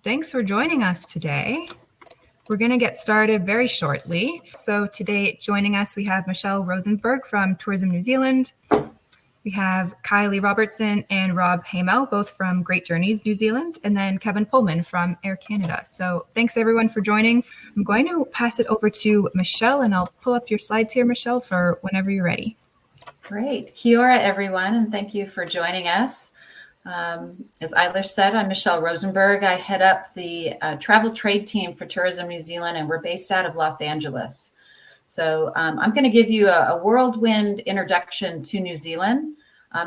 Thanks for joining us today. We're going to get started very shortly. So today joining us, we have Michelle Rosenberg from Tourism New Zealand. We have Kylie Robertson and Rob Hamel, both from Great Journeys New Zealand, and then Kevin Pullman from Air Canada. So thanks everyone for joining. I'm going to pass it over to Michelle, and I'll pull up your slides here, Michelle, for whenever you're ready. Great. Kia ora, everyone, and thank you for joining us. As Eilish said, I'm Michelle Rosenberg. I head up the travel trade team for Tourism New Zealand, and we're based out of Los Angeles. So I'm going to give you a whirlwind introduction to New Zealand,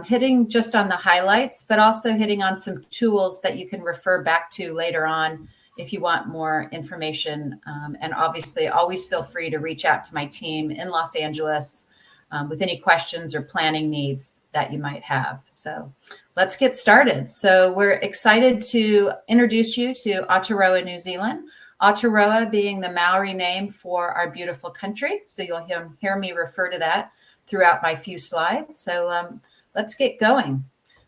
hitting just on the highlights, but also hitting on some tools that you can refer back to later on if you want more information. And obviously, always feel free to reach out to my team in Los Angeles with any questions or planning needs that you might have. So let's get started. So we're excited to introduce you to Aotearoa, New Zealand. Aotearoa being the Maori name for our beautiful country. So you'll hear me refer to that throughout my few slides. So let's get going.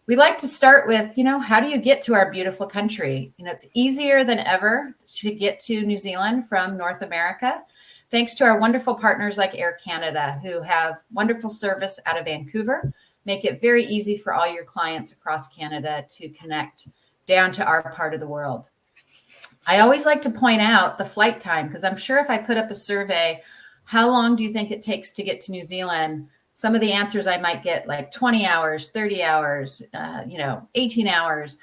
We like to start with, how do you get to our beautiful country? It's easier than ever to get to New Zealand from North America, thanks to our wonderful partners like Air Canada, who have wonderful service out of Vancouver, make it very easy for all your clients across Canada to connect down to our part of the world. I always like to point out the flight time, because I'm sure if I put up a survey, how long do you think it takes to get to New Zealand? Some of the answers I might get like 20 hours, 30 hours, 18 hours.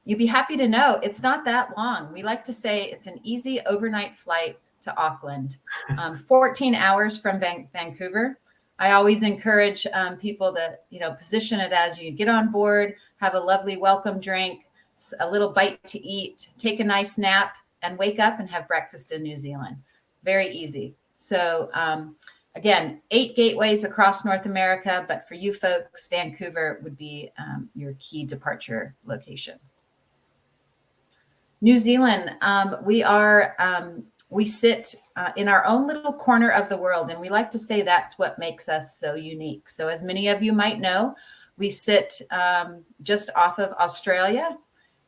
You'd be happy to know it's not that long. We like to say it's an easy overnight flight to Auckland, 14 hours from Vancouver. I always encourage people to, position it as you get on board, have a lovely welcome drink, a little bite to eat, take a nice nap, and wake up and have breakfast in New Zealand. Very easy. So again, 8 gateways across North America, but for you folks, Vancouver would be your key departure location. New Zealand, we sit in our own little corner of the world, and we like to say that's what makes us so unique. So as many of you might know, we sit just off of Australia,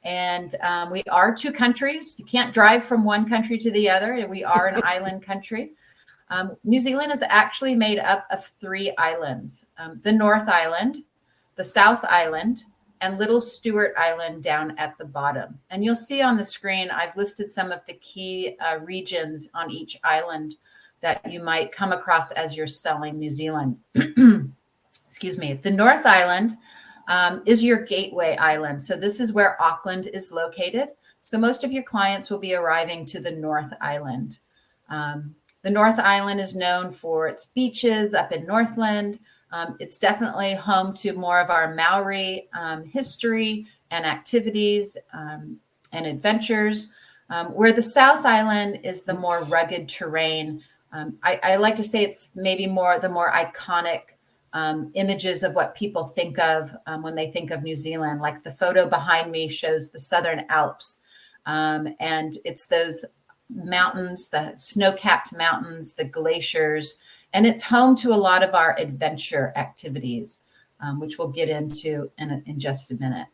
and we are 2 countries. You can't drive from one country to the other. We are an island country. New Zealand is actually made up of 3 islands, the North Island, the South Island, and Little Stewart Island down at the bottom. And you'll see on the screen, I've listed some of the key regions on each island that you might come across as you're selling New Zealand. Excuse me. The North Island is your gateway island. So this is where Auckland is located. So most of your clients will be arriving to the North Island. The North Island is known for its beaches up in Northland. It's definitely home to more of our Maori history and activities and adventures, where the South Island is the more rugged terrain. I like to say it's maybe the more iconic images of what people think of when they think of New Zealand. Like the photo behind me shows the Southern Alps, and it's those mountains, the snow-capped mountains, the glaciers, and it's home to a lot of our adventure activities, which we'll get into in just a minute.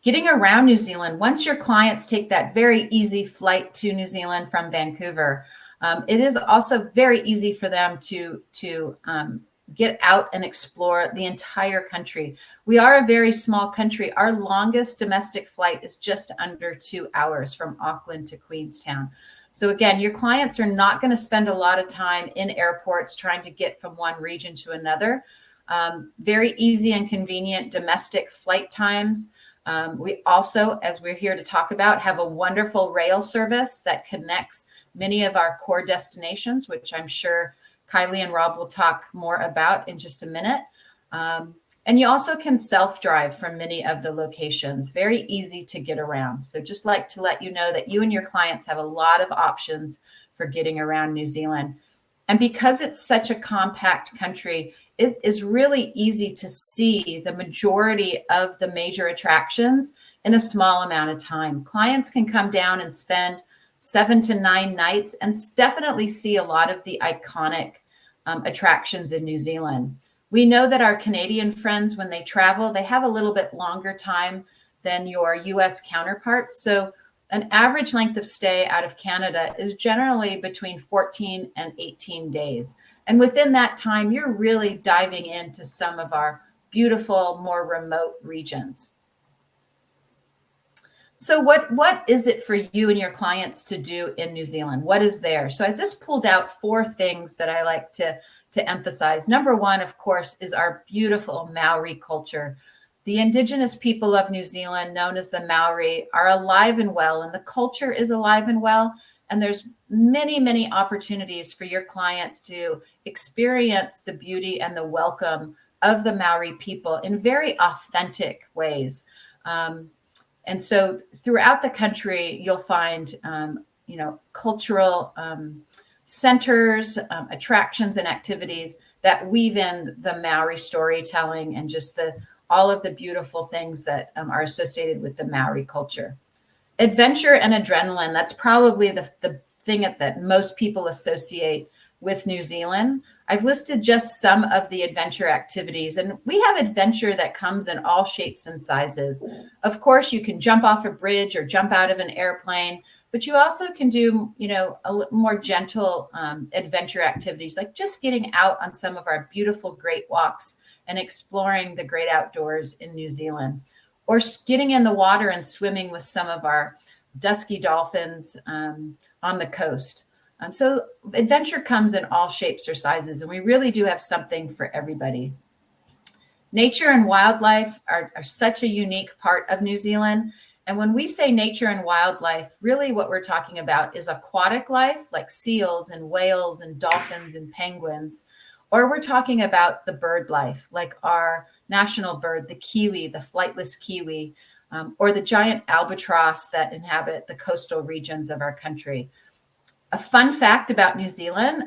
Getting around New Zealand, once your clients take that very easy flight to New Zealand from Vancouver, it is also very easy for them to get out and explore the entire country. We are a very small country. Our longest domestic flight is just under 2 hours from Auckland to Queenstown. So again, your clients are not going to spend a lot of time in airports trying to get from one region to another. Very easy and convenient domestic flight times. We also, as we're here to talk about, have a wonderful rail service that connects many of our core destinations, which I'm sure Kylie and Rob will talk more about in just a minute. And you also can self-drive from many of the locations, very easy to get around. So just like to let you know that you and your clients have a lot of options for getting around New Zealand. And because it's such a compact country, it is really easy to see the majority of the major attractions in a small amount of time. Clients can come down and spend 7 to 9 nights and definitely see a lot of the iconic attractions in New Zealand. We know that our Canadian friends, when they travel, they have a little bit longer time than your US counterparts. So an average length of stay out of Canada is generally between 14 and 18 days. And within that time, you're really diving into some of our beautiful, more remote regions. So what is it for you and your clients to do in New Zealand? What is there? So I just pulled out 4 things that I like to emphasize. Number 1, of course, is our beautiful Maori culture. The indigenous people of New Zealand, known as the Maori, are alive and well, and the culture is alive and well. And there's many, many opportunities for your clients to experience the beauty and the welcome of the Maori people in very authentic ways. And so throughout the country, you'll find, cultural centers, attractions and activities that weave in the Maori storytelling and just all of the beautiful things that are associated with the Maori culture. Adventure and adrenaline, that's probably the thing that most people associate with New Zealand. I've listed just some of the adventure activities, and we have adventure that comes in all shapes and sizes. Of course, you can jump off a bridge or jump out of an airplane, but you also can do, a more gentle adventure activities, like just getting out on some of our beautiful great walks and exploring the great outdoors in New Zealand, or getting in the water and swimming with some of our dusky dolphins on the coast. So adventure comes in all shapes or sizes, and we really do have something for everybody. Nature and wildlife are such a unique part of New Zealand. And when we say nature and wildlife, really what we're talking about is aquatic life, like seals and whales and dolphins and penguins, or we're talking about the bird life, like our national bird, the kiwi, the flightless kiwi, or the giant albatross that inhabit the coastal regions of our country. A fun fact about New Zealand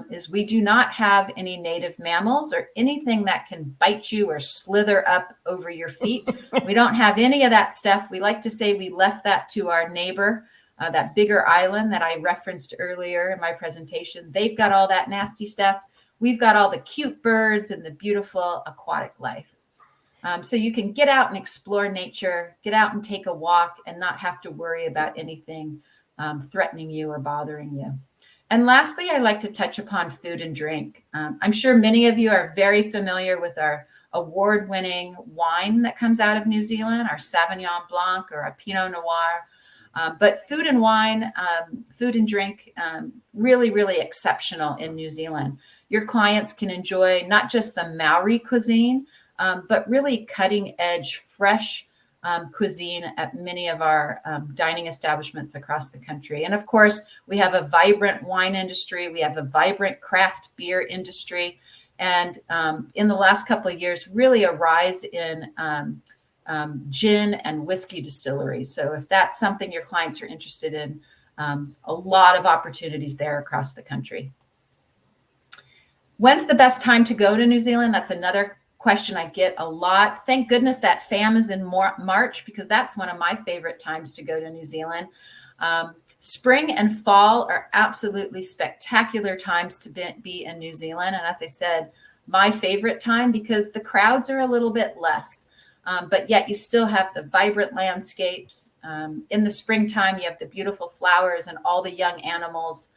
is we do not have any native mammals or anything that can bite you or slither up over your feet. We don't have any of that stuff. We like to say we left that to our neighbor, that bigger island that I referenced earlier in my presentation. They've got all that nasty stuff. We've got all the cute birds and the beautiful aquatic life. So you can get out and explore nature, get out and take a walk and not have to worry about anything threatening you or bothering you. And lastly, I like to touch upon food and drink. I'm sure many of you are very familiar with our award-winning wine that comes out of New Zealand, our Sauvignon Blanc or our Pinot Noir. But food and wine, food and drink, really, really exceptional in New Zealand. Your clients can enjoy not just the Maori cuisine, but really cutting-edge, fresh cuisine at many of our dining establishments across the country. And of course, we have a vibrant wine industry. We have a vibrant craft beer industry. And in the last couple of years, really a rise in gin and whiskey distilleries. So if that's something your clients are interested in, a lot of opportunities there across the country. When's the best time to go to New Zealand? That's another question I get a lot. Thank goodness that FAM is in March, because that's one of my favorite times to go to New Zealand. Spring and fall are absolutely spectacular times to be in New Zealand. And as I said, my favorite time because the crowds are a little bit less, but yet you still have the vibrant landscapes. In the springtime, you have the beautiful flowers and all the young animals.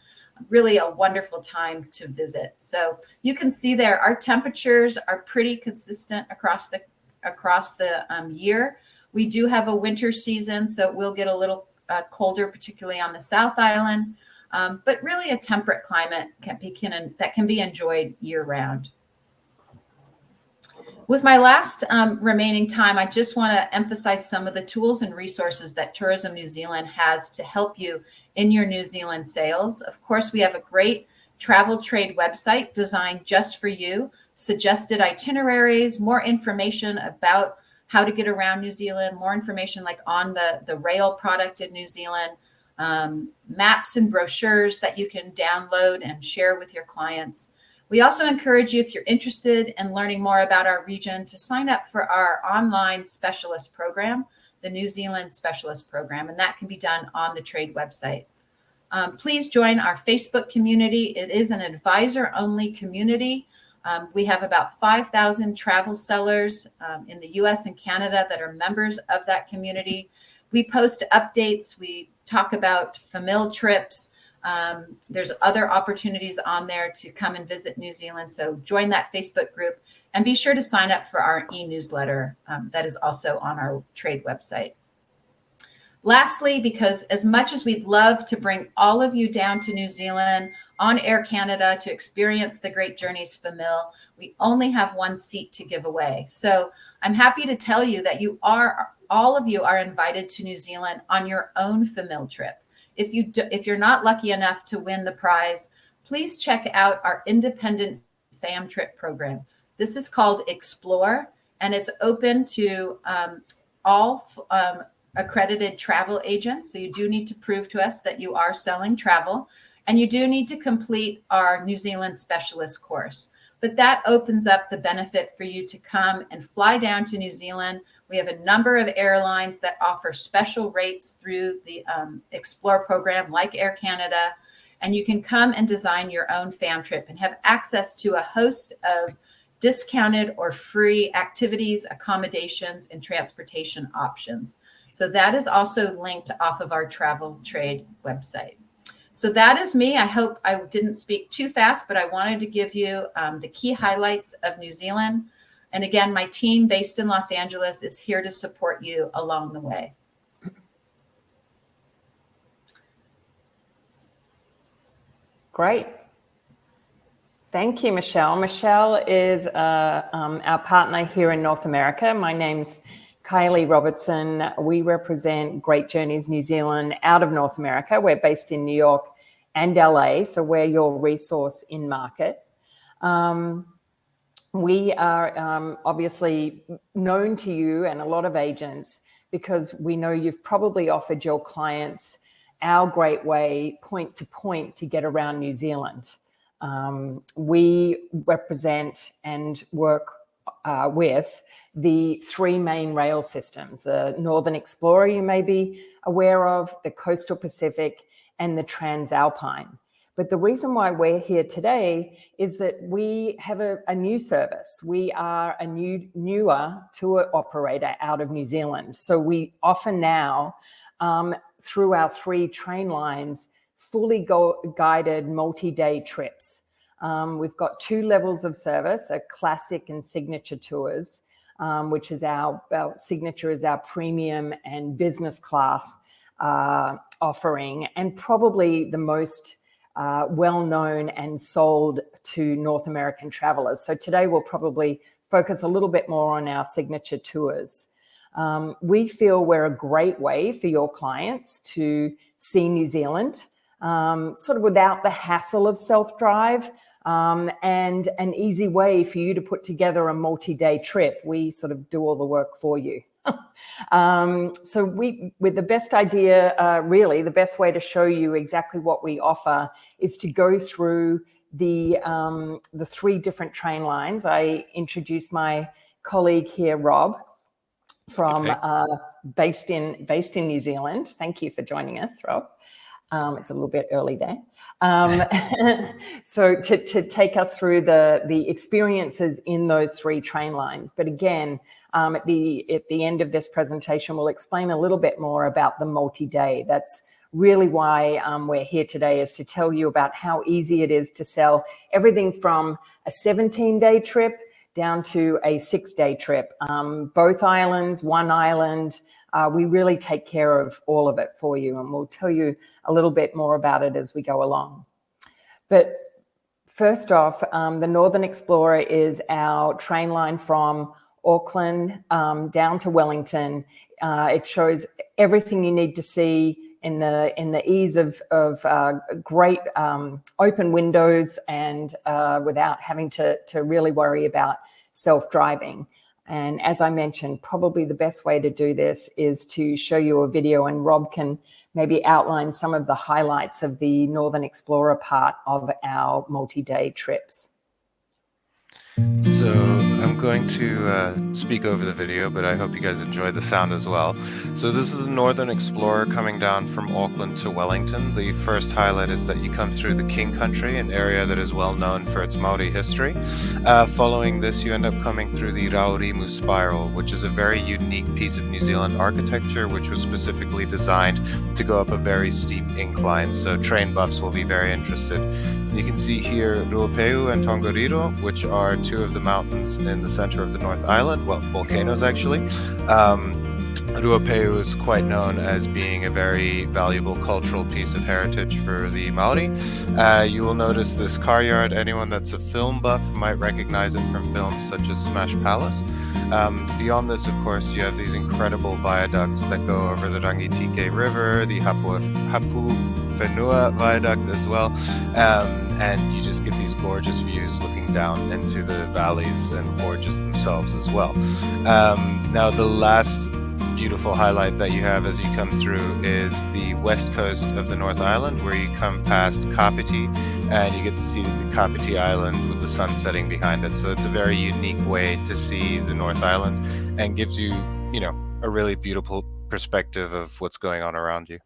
Really a wonderful time to visit. So you can see there, our temperatures are pretty consistent across the year. We do have a winter season, so it will get a little colder, particularly on the South Island, but really a temperate climate that can be enjoyed year round. With my last remaining time, I just want to emphasize some of the tools and resources that Tourism New Zealand has to help you in your New Zealand sales. Of course, we have a great travel trade website designed just for you, suggested itineraries, more information about how to get around New Zealand, more information like on the rail product in New Zealand, maps and brochures that you can download and share with your clients. We also encourage you, if you're interested in learning more about our region, to sign up for our online specialist program, the New Zealand Specialist Program, and that can be done on the trade website. Please join our Facebook community. It is an advisor-only community. We have about 5,000 travel sellers in the US and Canada that are members of that community. We post updates. We talk about famil trips. There's other opportunities on there to come and visit New Zealand. So join that Facebook group and be sure to sign up for our e-newsletter that is also on our trade website. Lastly, because as much as we'd love to bring all of you down to New Zealand on Air Canada to experience the Great Journeys famil, we only have one seat to give away. So I'm happy to tell you that all of you are invited to New Zealand on your own famil trip. If you're not lucky enough to win the prize, please check out our independent fam trip program. This is called Explore, and it's open to all accredited travel agents. So you do need to prove to us that you are selling travel, and you do need to complete our New Zealand specialist course. But that opens up the benefit for you to come and fly down to New Zealand. We have a number of airlines that offer special rates through the Explore program, like Air Canada, and you can come and design your own fam trip and have access to a host of discounted or free activities, accommodations, and transportation options. So that is also linked off of our travel trade website. So that is me. I hope I didn't speak too fast, but I wanted to give you the key highlights of New Zealand. And again, my team based in Los Angeles is here to support you along the way. Great. Thank you, Michelle. Michelle is our partner here in North America. My name's Kylie Robertson. We represent Great Journeys New Zealand out of North America. We're based in New York and LA, so we're your resource in market. We are obviously known to you and a lot of agents because we know you've probably offered your clients our great way, point to get around New Zealand. We represent and work with the three main rail systems, the Northern Explorer you may be aware of, the Coastal Pacific, and the Transalpine. But the reason why we're here today is that we have a new service. We are a newer tour operator out of New Zealand. So we offer now, through our three train lines, fully guided multi-day trips. We've got two levels of service, a classic and signature tours, which is our signature is our premium and business class offering, and probably the most well-known and sold to North American travelers. So today we'll probably focus a little bit more on our signature tours. We feel we're a great way for your clients to see New Zealand, sort of without the hassle of self-drive, and an easy way for you to put together a multi-day trip. We sort of do all the work for you. So with the best idea, really, the best way to show you exactly what we offer is to go through the three different train lines. I introduced my colleague here, Rob, from based in New Zealand. Thank you for joining us, Rob. It's a little bit early there. So to take us through the experiences in those three train lines. But again, at the end of this presentation, we'll explain a little bit more about the multi-day. That's really why we're here today, is to tell you about how easy it is to sell everything from a 17-day trip down to a 6-day trip. Both islands, one island, we really take care of all of it for you, and we'll tell you a little bit more about it as we go along. But first off, the Northern Explorer is our train line from Auckland down to Wellington. It shows everything you need to see in the ease of great open windows and without having to really worry about self-driving. And as I mentioned, probably the best way to do this is to show you a video, and Rob can maybe outline some of the highlights of the Northern Explorer part of our multi-day trips. So I'm going to speak over the video, but I hope you guys enjoyed the sound as well. So this is the Northern Explorer coming down from Auckland to Wellington. The first highlight is that you come through the King Country, an area that is well known for its Maori history. Following this, you end up coming through the Raurimu Spiral, which is a very unique piece of New Zealand architecture, which was specifically designed to go up a very steep incline. So train buffs will be very interested. You can see here Ruapeu and Tongariro, which are two of the mountains in the center of the North Island, well, volcanoes actually. Ruapeu is quite known as being a very valuable cultural piece of heritage for the Maori. You will notice this car yard. Anyone that's a film buff might recognize it from films such as Smash Palace. Beyond this, of course, you have these incredible viaducts that go over the Rangitike River, the Hapu Whenua viaduct as well, and you just get these gorgeous views looking down into the valleys and gorges themselves as well. Now the last beautiful highlight that you have as you come through is the west coast of the North Island, where you come past Kapiti and you get to see the Kapiti Island with the sun setting behind it. So it's a very unique way to see the North Island and gives you, a really beautiful perspective of what's going on around you.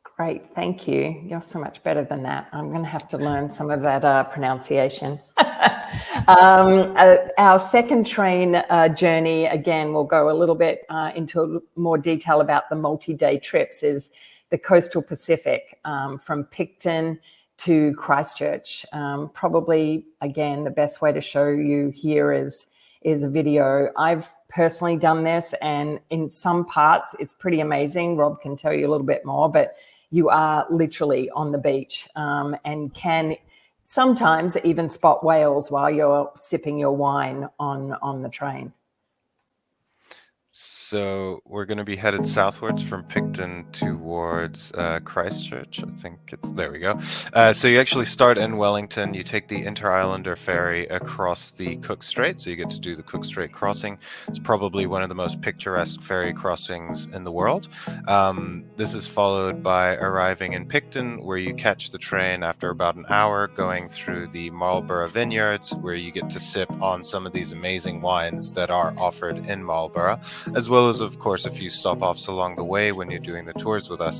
Great, thank you. You're so much better than that. I'm going to have to learn some of that pronunciation. Our second train journey, again, we'll go a little bit into more detail about the multi-day trips, is the coastal Pacific from Picton to Christchurch. Probably, again, the best way to show you here is a video. I've personally done this, and in some parts, it's pretty amazing. Rob can tell you a little bit more, but you are literally on the beach and can sometimes even spot whales while you're sipping your wine on the train. So we're going to be headed southwards from Picton towards Christchurch. I think there we go. So you actually start in Wellington. You take the Inter-Islander ferry across the Cook Strait. So you get to do the Cook Strait crossing. It's probably one of the most picturesque ferry crossings in the world. This is followed by arriving in Picton, where you catch the train after about an hour, going through the Marlborough vineyards, where you get to sip on some of these amazing wines that are offered in Marlborough, as well as, of course, a few stop-offs along the way when you're doing the tours with us.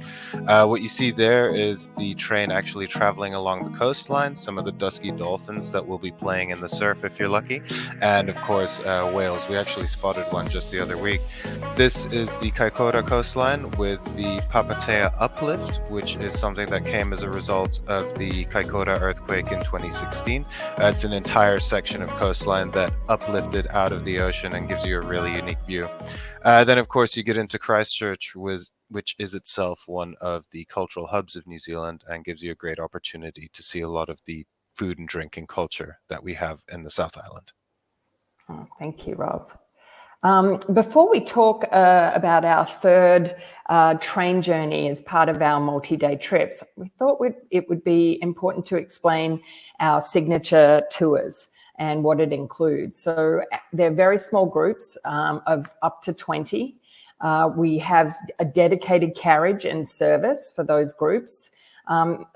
What you see there is the train actually traveling along the coastline, some of the dusky dolphins that will be playing in the surf if you're lucky, and, of course, whales. We actually spotted one just the other week. This is the Kaikoura coastline with the Papatea uplift, which is something that came as a result of the Kaikoura earthquake in 2016. It's an entire section of coastline that uplifted out of the ocean and gives you a really unique view. Then, of course, you get into Christchurch, which is itself one of the cultural hubs of New Zealand and gives you a great opportunity to see a lot of the food and drinking culture that we have in the South Island. Oh, thank you, Rob. Before we talk about our third train journey as part of our multi-day trips, we thought it would be important to explain our signature tours and what it includes. So they're very small groups of up to 20. We have a dedicated carriage and service for those groups.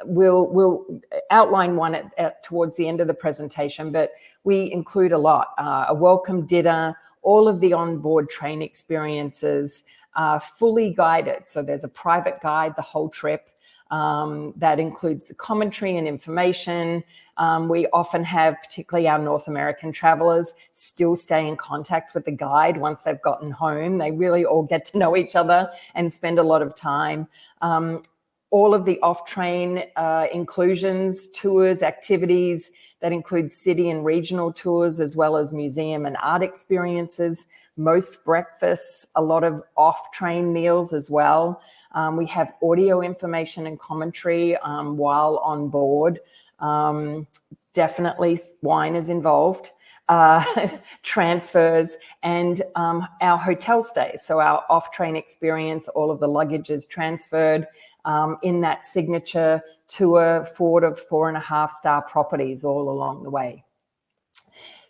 We'll outline one towards the end of the presentation, but we include a lot. A welcome dinner, all of the onboard train experiences are fully guided. So there's a private guide the whole trip. That includes the commentary and information. We often have, particularly our North American travelers, still stay in contact with the guide once they've gotten home. They really all get to know each other and spend a lot of time. All of the off-train inclusions, tours, activities that include city and regional tours, as well as museum and art experiences, most breakfasts, a lot of off-train meals as well. We have audio information and commentary while on board. Definitely wine is involved. Transfers and our hotel stays. So our off-train experience, all of the luggage is transferred in that signature tour, 4 to 4.5 star properties all along the way.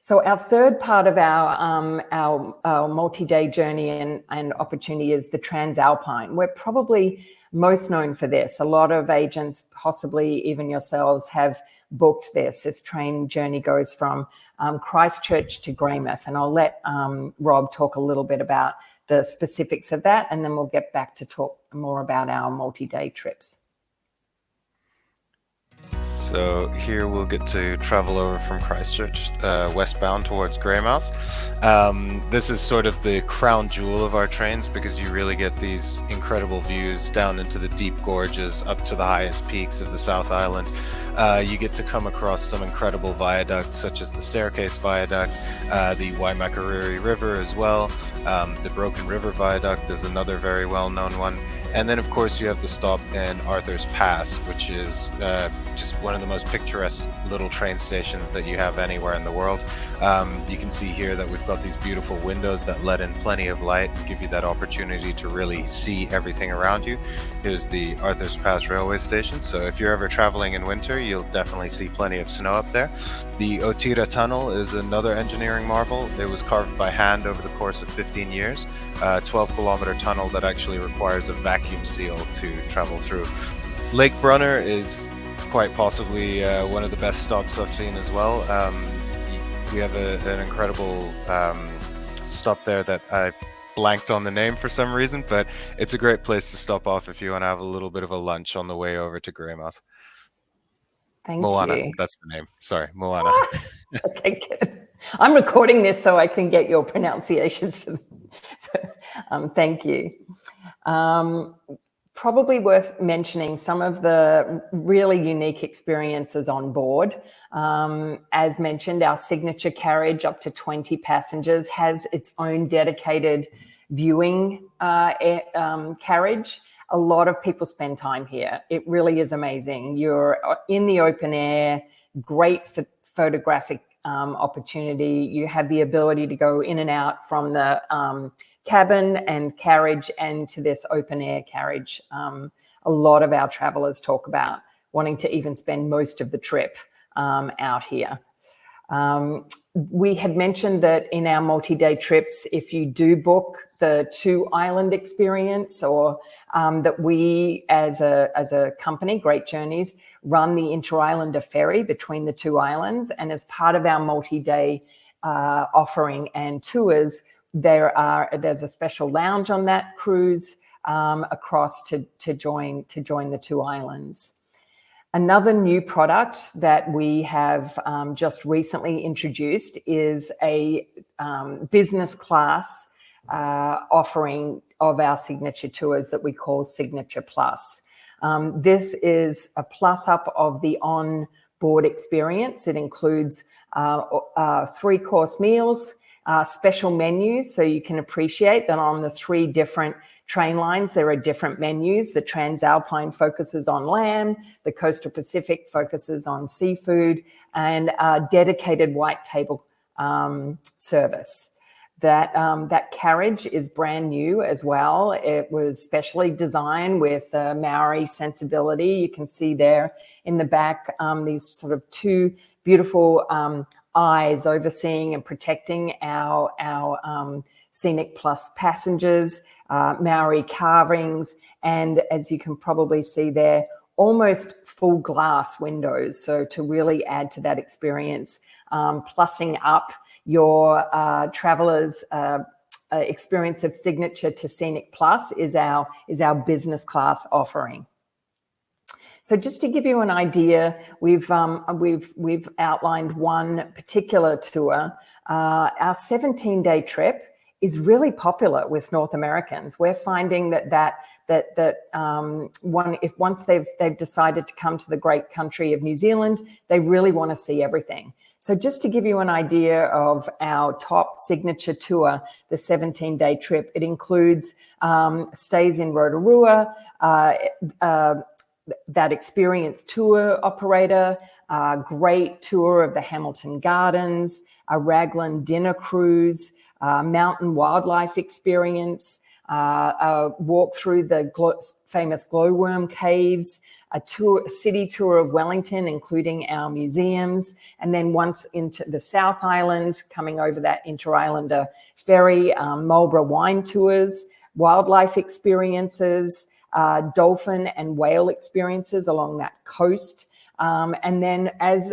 So our third part of our multi-day journey and opportunity is the Transalpine. We're probably most known for this. A lot of agents, possibly even yourselves, have booked this. This train journey goes from Christchurch to Greymouth, and I'll let Rob talk a little bit about the specifics of that, and then we'll get back to talk more about our multi-day trips. So here we'll get to travel over from Christchurch westbound towards Greymouth. This is sort of the crown jewel of our trains because you really get these incredible views down into the deep gorges up to the highest peaks of the South Island. You get to come across some incredible viaducts such as the Staircase Viaduct, the Waimakariri River as well. The Broken River Viaduct is another very well-known one. And then, of course, you have the stop in Arthur's Pass, which is just one of the most picturesque little train stations that you have anywhere in the world. You can see here that we've got these beautiful windows that let in plenty of light and give you that opportunity to really see everything around you. Here's the Arthur's Pass railway station. So if you're ever traveling in winter, you'll definitely see plenty of snow up there. The Otira Tunnel is another engineering marvel. It was carved by hand over the course of 15 years. 12-kilometer tunnel that actually requires a vacuum seal to travel through. Lake Brunner is quite possibly one of the best stops I've seen as well. We have an incredible stop there that I blanked on the name for some reason, but it's a great place to stop off if you want to have a little bit of a lunch on the way over to Greymouth. Thank Moana, you. that's the name. Sorry, Moana. Okay, good. I'm recording this so I can get your pronunciations. Thank you. Probably worth mentioning some of the really unique experiences on board. As mentioned, our signature carriage, up to 20 passengers, has its own dedicated viewing carriage. A lot of people spend time here. It really is amazing. You're in the open air, great photographic opportunity. You have the ability to go in and out from the cabin and carriage and to this open air carriage. A lot of our travelers talk about wanting to even spend most of the trip out here. We had mentioned that in our multi-day trips, if you do book the 2-island experience, or that we as a company, Great Journeys, run the Inter-Islander ferry between the 2 islands. And as part of our multi-day offering and tours, there's a special lounge on that cruise across to join the 2 islands. Another new product that we have just recently introduced is a business class offering of our signature tours that we call Signature Plus. This is a plus up of the on-board experience. It includes 3-course meals, special menus, so you can appreciate that on the 3 different train lines, there are different menus. The Transalpine focuses on lamb, the Coastal Pacific focuses on seafood, and a dedicated white table service. That carriage is brand new as well. It was specially designed with Maori sensibility. You can see there in the back these sort of 2 beautiful eyes overseeing and protecting our Scenic Plus passengers, Maori carvings, and as you can probably see there, almost full glass windows. So to really add to that experience, plussing up your travelers' experience of signature to Scenic Plus is our business class offering. So just to give you an idea, we've outlined one particular tour. Our 17-day trip is really popular with North Americans. We're finding once they've decided to come to the great country of New Zealand, they really want to see everything. So just to give you an idea of our top signature tour, the 17-day trip, it includes stays in Rotorua, that experienced tour operator, great tour of the Hamilton Gardens, a Raglan dinner cruise, mountain wildlife experience, a walk through the famous glowworm caves, a city tour of Wellington, including our museums, and then once into the South Island, coming over that Inter-Islander ferry, Marlborough wine tours, wildlife experiences, dolphin and whale experiences along that coast. And then as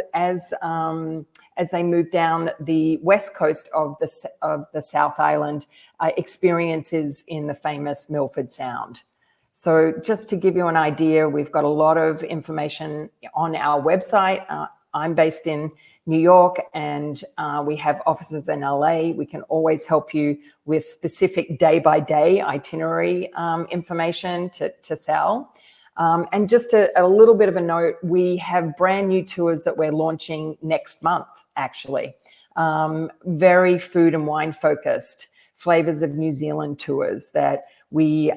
they move down the west coast of the South Island, experiences in the famous Milford Sound. So just to give you an idea, we've got a lot of information on our website. I'm based in New York, and we have offices in LA. We can always help you with specific day-by-day itinerary information to sell. And just a little bit of a note, we have brand new tours that we're launching next month, actually. Very food and wine focused, Flavors of New Zealand tours that we're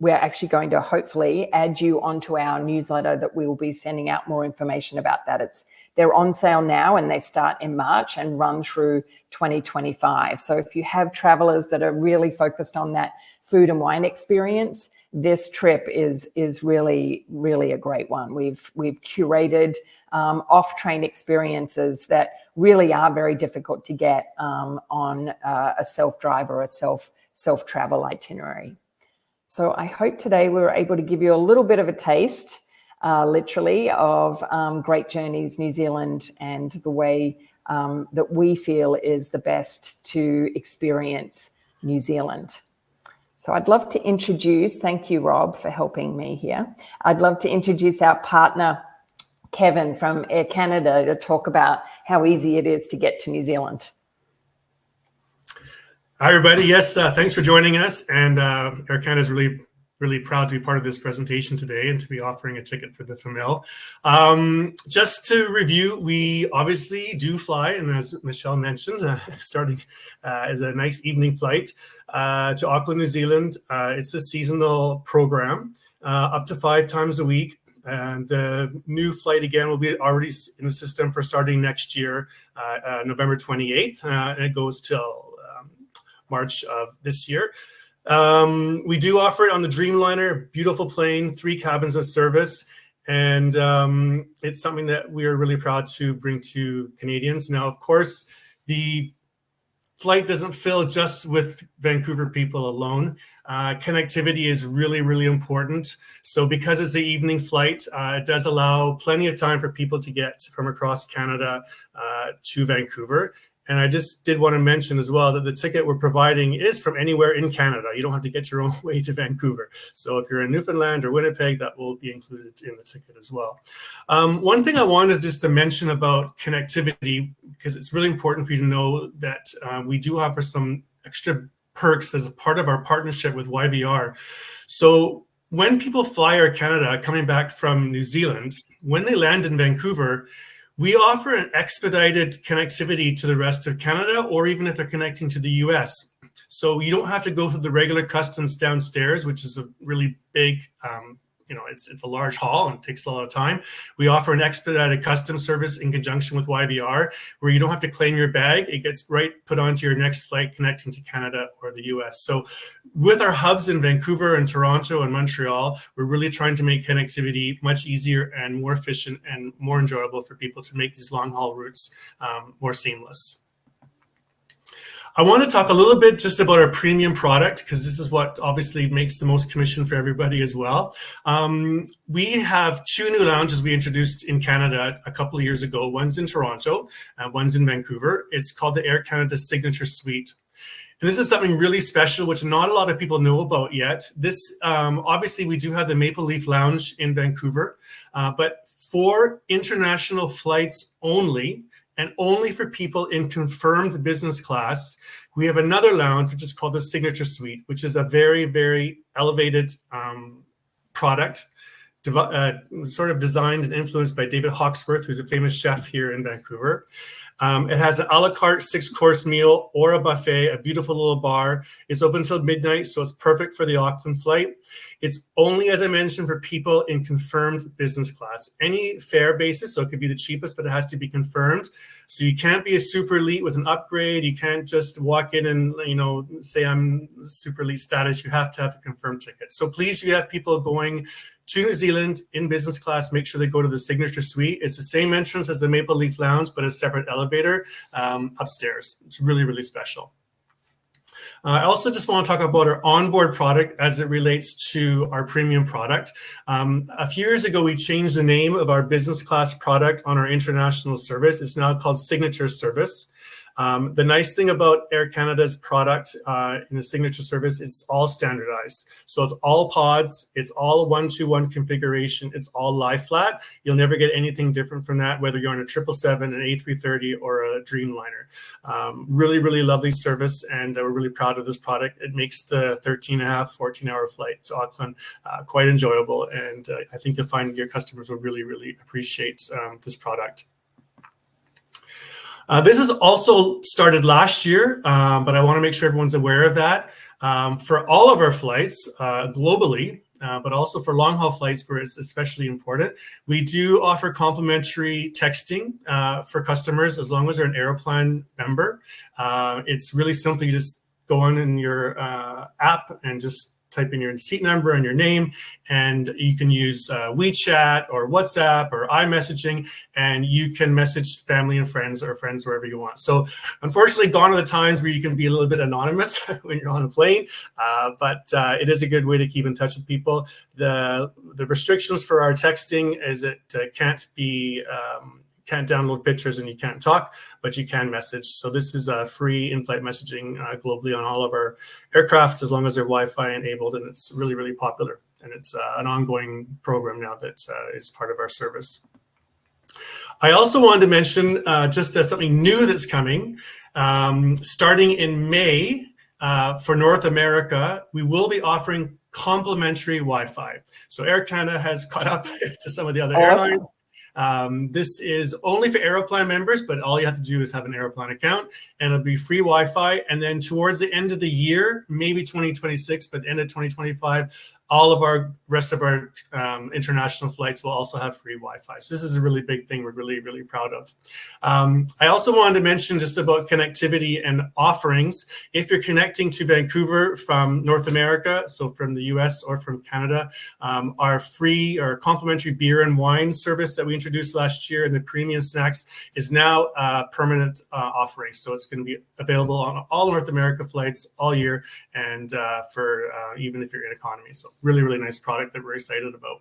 actually going to hopefully add you onto our newsletter that we will be sending out more information about that. They're on sale now and they start in March and run through 2025. So if you have travelers that are really focused on that food and wine experience, this trip is really, really a great one. We've curated off-train experiences that really are very difficult to get on a self-drive or a self-travel itinerary. So I hope today we were able to give you a little bit of a taste, literally, of Great Journeys New Zealand and the way that we feel is the best to experience New Zealand. So I'd love to introduce, thank you, Rob, for helping me here. I'd love to introduce our partner, Kevin from Air Canada, to talk about how easy it is to get to New Zealand. Hi, everybody. Yes, thanks for joining us. And Air Canada is really proud to be part of this presentation today and to be offering a ticket for the Famil. Just to review, we obviously do fly, and as Michelle mentioned, starting as a nice evening flight to Auckland, New Zealand. It's a seasonal program, up to 5 times a week. And the new flight, again, will be already in the system for starting next year, November 28th, and it goes till March of this year. We do offer it on the Dreamliner, beautiful plane, 3 cabins of service, and it's something that we are really proud to bring to Canadians. Now, of course, the flight doesn't fill just with Vancouver people alone. Connectivity is really, really important. So because it's the evening flight, it does allow plenty of time for people to get from across Canada to Vancouver. And I just did want to mention as well that the ticket we're providing is from anywhere in Canada. You don't have to get your own way to Vancouver. So if you're in Newfoundland or Winnipeg, that will be included in the ticket as well. One thing I wanted just to mention about connectivity, because it's really important for you to know that we do offer some extra perks as a part of our partnership with YVR. So when people fly Air Canada coming back from New Zealand, when they land in Vancouver, we offer an expedited connectivity to the rest of Canada, or even if they're connecting to the US. So you don't have to go through the regular customs downstairs, which is a really big, it's a large haul and it takes a lot of time. We offer an expedited customs service in conjunction with YVR, where you don't have to claim your bag. It gets put onto your next flight connecting to Canada or the US. So with our hubs in Vancouver and Toronto and Montreal, we're really trying to make connectivity much easier and more efficient and more enjoyable for people to make these long haul routes more seamless. I want to talk a little bit just about our premium product, because this is what obviously makes the most commission for everybody as well. We have 2 new lounges we introduced in Canada a couple of years ago. One's in Toronto and one's in Vancouver. It's called the Air Canada Signature Suite. And this is something really special, which not a lot of people know about yet. This, obviously, we do have the Maple Leaf Lounge in Vancouver, but for international flights only, and only for people in confirmed business class, we have another lounge, which is called the Signature Suite, which is a very, very elevated product, sort of designed and influenced by David Hawksworth, who's a famous chef here in Vancouver. It has an a la carte 6-course meal or a buffet, a beautiful little bar. It's open until midnight, so it's perfect for the Auckland flight. It's only, as I mentioned, for people in confirmed business class. Any fare basis, so it could be the cheapest, but it has to be confirmed. So you can't be a super elite with an upgrade. You can't just walk in and, say I'm super elite status. You have to have a confirmed ticket. So please, if you have people going to New Zealand in business class, make sure they go to the signature suite. It's the same entrance as the Maple Leaf Lounge, but a separate elevator upstairs. It's really, really special. I also just want to talk about our onboard product as it relates to our premium product. A few years ago, we changed the name of our business class product on our international service. It's now called Signature Service. The nice thing about Air Canada's product in the Signature Service, it's all standardized. So it's all pods, it's all 1-to-1 configuration, it's all lie flat. You'll never get anything different from that, whether you're on a 777, an A330, or a Dreamliner. Really, really lovely service, and we're really proud of this product. It makes the 13.5, 14-hour flight to Auckland quite enjoyable, and I think you'll find your customers will really, really appreciate this product. This is also started last year, but I want to make sure everyone's aware of that. For all of our flights globally, but also for long-haul flights where it's especially important, we do offer complimentary texting for customers as long as they're an Aeroplan member. It's really simple. You just go on in your app and just type in your seat number and your name, and you can use WeChat or WhatsApp or iMessaging, and you can message family and friends or friends wherever you want. So unfortunately, gone are the times where you can be a little bit anonymous when you're on a plane, but it is a good way to keep in touch with people. The restrictions for our texting is it can't download pictures and you can't talk, but you can message. So this is free in-flight messaging globally on all of our aircrafts as long as they're Wi-Fi enabled, and it's really, really popular. And it's an ongoing program now that is part of our service. I also wanted to mention just something new that's coming. Starting in May for North America, we will be offering complimentary Wi-Fi. So Air Canada has caught up to some of the other airlines. This is only for Aeroplan members, but all you have to do is have an Aeroplan account, and it'll be free Wi-Fi. And then towards the end of the year, maybe 2026, but the end of 2025, all of our rest of our international flights will also have free Wi-Fi. So this is a really big thing we're really, really proud of. I also wanted to mention just about connectivity and offerings. If you're connecting to Vancouver from North America, so from the US or from Canada, our free or complimentary beer and wine service that we introduced last year and the premium snacks is now a permanent offering. So it's going to be available on all North America flights all year, and for even if you're in economy. So really, really nice product that we're excited about.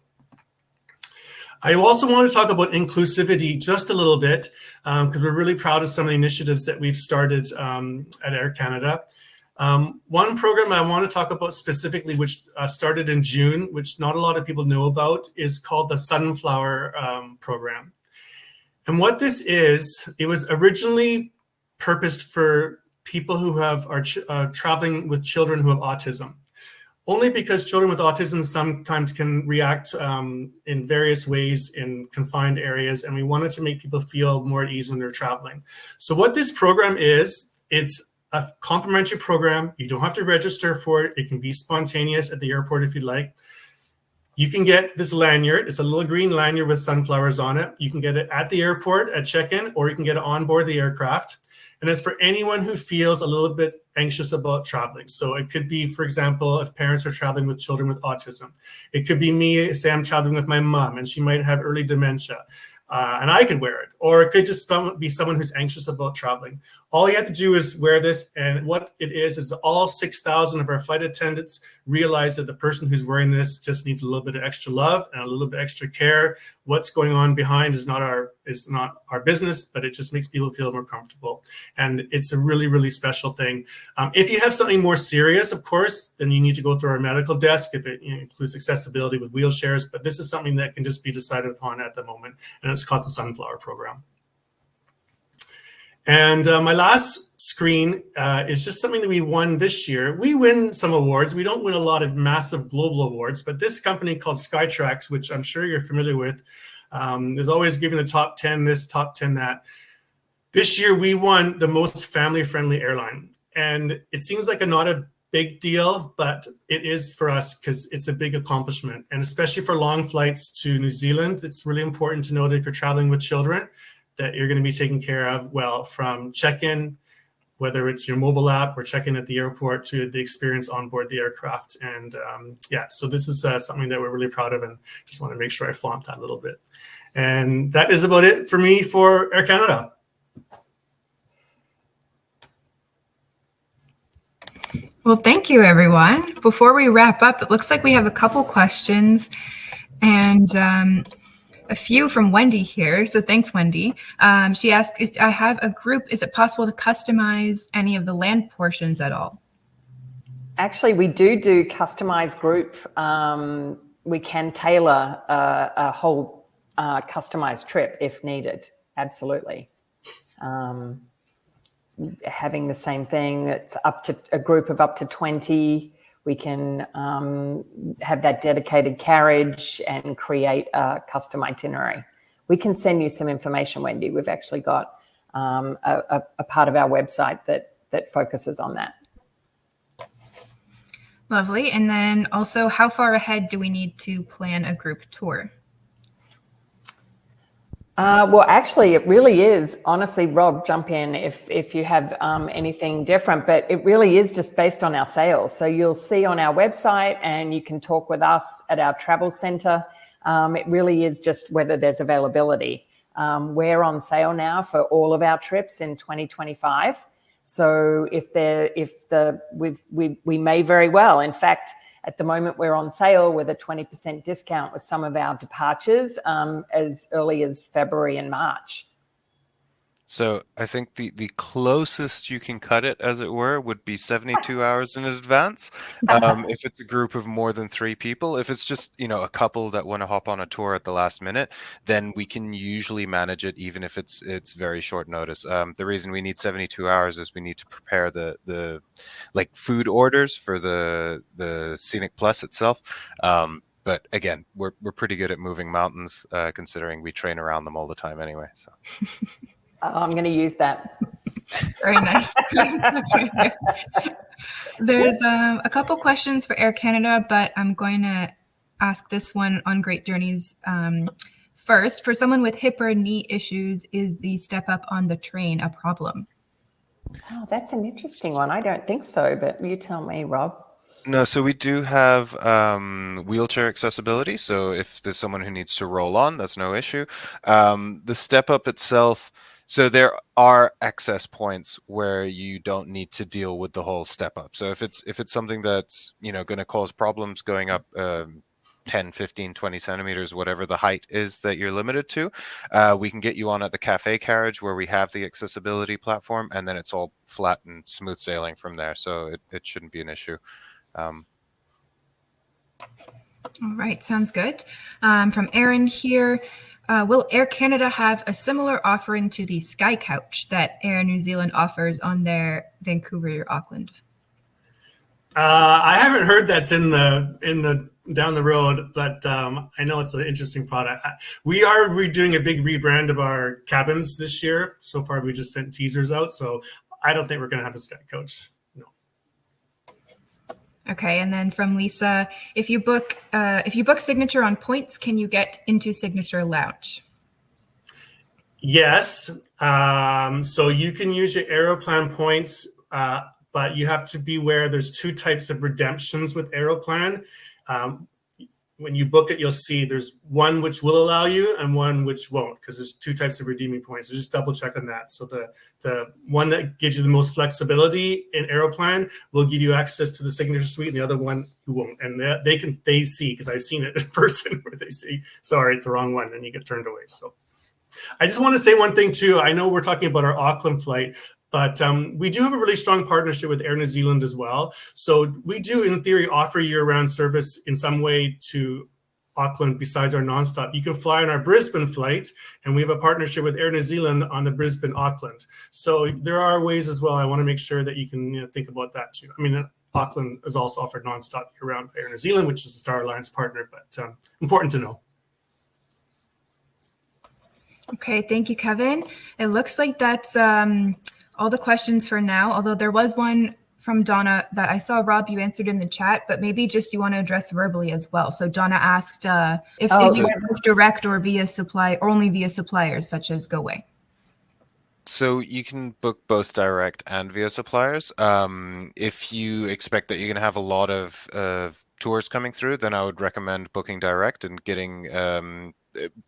I also want to talk about inclusivity just a little bit because we're really proud of some of the initiatives that we've started at Air Canada. One program I want to talk about specifically, which started in June, which not a lot of people know about, is called the Sunflower program. And what this is, it was originally purposed for people who are traveling with children who have autism. Only because children with autism sometimes can react in various ways in confined areas, and we wanted to make people feel more at ease when they're traveling. So what this program is, it's a complimentary program. You don't have to register for it. It can be spontaneous at the airport if you'd like. You can get this lanyard. It's a little green lanyard with sunflowers on it. You can get it at the airport at check-in, or you can get it on board the aircraft. And it's for anyone who feels a little bit anxious about traveling. So it could be, for example, if parents are traveling with children with autism. It could be me, say I'm traveling with my mom and she might have early dementia. And I could wear it. Or it could just be someone who's anxious about traveling. All you have to do is wear this, and what it is all 6,000 of our flight attendants realize that the person who's wearing this just needs a little bit of extra love and a little bit extra care. What's going on behind is not our business, but it just makes people feel more comfortable. And it's a really, really special thing. If you have something more serious, of course, then you need to go through our medical desk if it includes accessibility with wheelchairs. But this is something that can just be decided upon at the moment, and it's called the Sunflower Program. And my last screen is just something that we won this year. We win some awards. We don't win a lot of massive global awards, but this company called Skytrax, which I'm sure you're familiar with, is always giving the top 10 this, top 10 that. This year we won the most family-friendly airline, and it seems like not a big deal, but it is for us because it's a big accomplishment, and especially for long flights to New Zealand, it's really important to know that if you're traveling with children, that you're going to be taken care of well from check-in, whether it's your mobile app or check-in at the airport, to the experience on board the aircraft. And so this is something that we're really proud of, and just want to make sure I flaunt that a little bit. And that is about it for me for Air Canada. Well, thank you, everyone. Before we wrap up, it looks like we have a couple questions and a few from Wendy here. So thanks, Wendy. She asked, I have a group. Is it possible to customize any of the land portions at all? Actually, we do customized group. We can tailor a whole customized trip if needed. Absolutely. Having the same thing, it's up to a group of up to 20. We can have that dedicated carriage and create a custom itinerary. We can send you some information, Wendy. We've actually got a part of our website that focuses on that. Lovely. And then also, how far ahead do we need to plan a group tour? Well, actually, it really is. Honestly, Rob, jump in if you have anything different, but it really is just based on our sales. So you'll see on our website, and you can talk with us at our travel center. It really is just whether there's availability. We're on sale now for all of our trips in 2025. So we may very well, in fact, at the moment, we're on sale with a 20% discount with some of our departures as early as February and March. So I think the closest you can cut it, as it were, would be 72 hours in advance. If it's a group of more than 3 people, if it's just, a couple that want to hop on a tour at the last minute, then we can usually manage it, even if it's very short notice. The reason we need 72 hours is we need to prepare the food orders for the Scenic Plus itself. But again, we're pretty good at moving mountains, considering we train around them all the time anyway. So. I'm going to use that. Very nice. There's a couple questions for Air Canada, but I'm going to ask this one on Great Journeys first. For someone with hip or knee issues, is the step up on the train a problem? Oh, that's an interesting one. I don't think so, but you tell me, Rob. No, so we do have wheelchair accessibility. So if there's someone who needs to roll on, that's no issue. The step up itself, so there are access points where you don't need to deal with the whole step up. So if it's something that's going to cause problems going up 10, 15, 20 centimeters, whatever the height is that you're limited to, we can get you on at the cafe carriage where we have the accessibility platform, and then it's all flat and smooth sailing from there. So it shouldn't be an issue. All right, sounds good. From Aaron here, will Air Canada have a similar offering to the Sky Couch that Air New Zealand offers on their Vancouver Auckland? I haven't heard that's in the down the road, but I know it's an interesting product. We are redoing a big rebrand of our cabins this year. So far, we just sent teasers out, so I don't think we're going to have a Sky Couch. Okay, and then from Lisa, if you book Signature on points, can you get into Signature Lounge? Yes, so you can use your Aeroplan points, but you have to be aware there's 2 types of redemptions with Aeroplan. When you book it, you'll see there's one which will allow you and one which won't, because there's 2 types of redeeming points. So just double check on that. So the one that gives you the most flexibility in Aeroplan will give you access to the Signature Suite, and the other one you won't. And they see, because I've seen it in person, where they see, sorry, it's the wrong one, and you get turned away. So I just want to say one thing too. I know we're talking about our Auckland flight, but we do have a really strong partnership with Air New Zealand as well. So we do, in theory, offer year-round service in some way to Auckland besides our nonstop. You can fly on our Brisbane flight, and we have a partnership with Air New Zealand on the Brisbane-Auckland. So there are ways as well. I want to make sure that you can think about that too. I mean, Auckland is also offered nonstop year-round by Air New Zealand, which is a Star Alliance partner, but important to know. Okay, thank you, Kevin. It looks like that's all the questions for now, although there was one from Donna that I saw, Rob, you answered in the chat, but maybe just you want to address verbally as well. So Donna asked if you book direct or via supply, or only via suppliers such as GoWay. So you can book both direct and via suppliers. If you expect that you're going to have a lot of tours coming through, then I would recommend booking direct and getting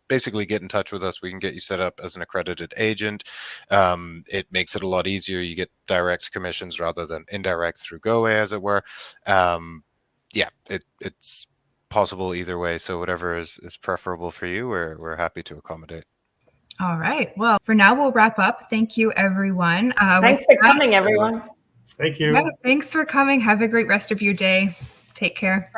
basically get in touch with us. We can get you set up as an accredited agent. It makes it a lot easier. You get direct commissions rather than indirect through GoWay, as it were. Yeah, it's possible either way. So whatever is preferable for you, we're happy to accommodate. All right. Well, for now, we'll wrap up. Thank you, everyone. Thanks for coming, everyone. Thank you. Yeah, thanks for coming. Have a great rest of your day. Take care.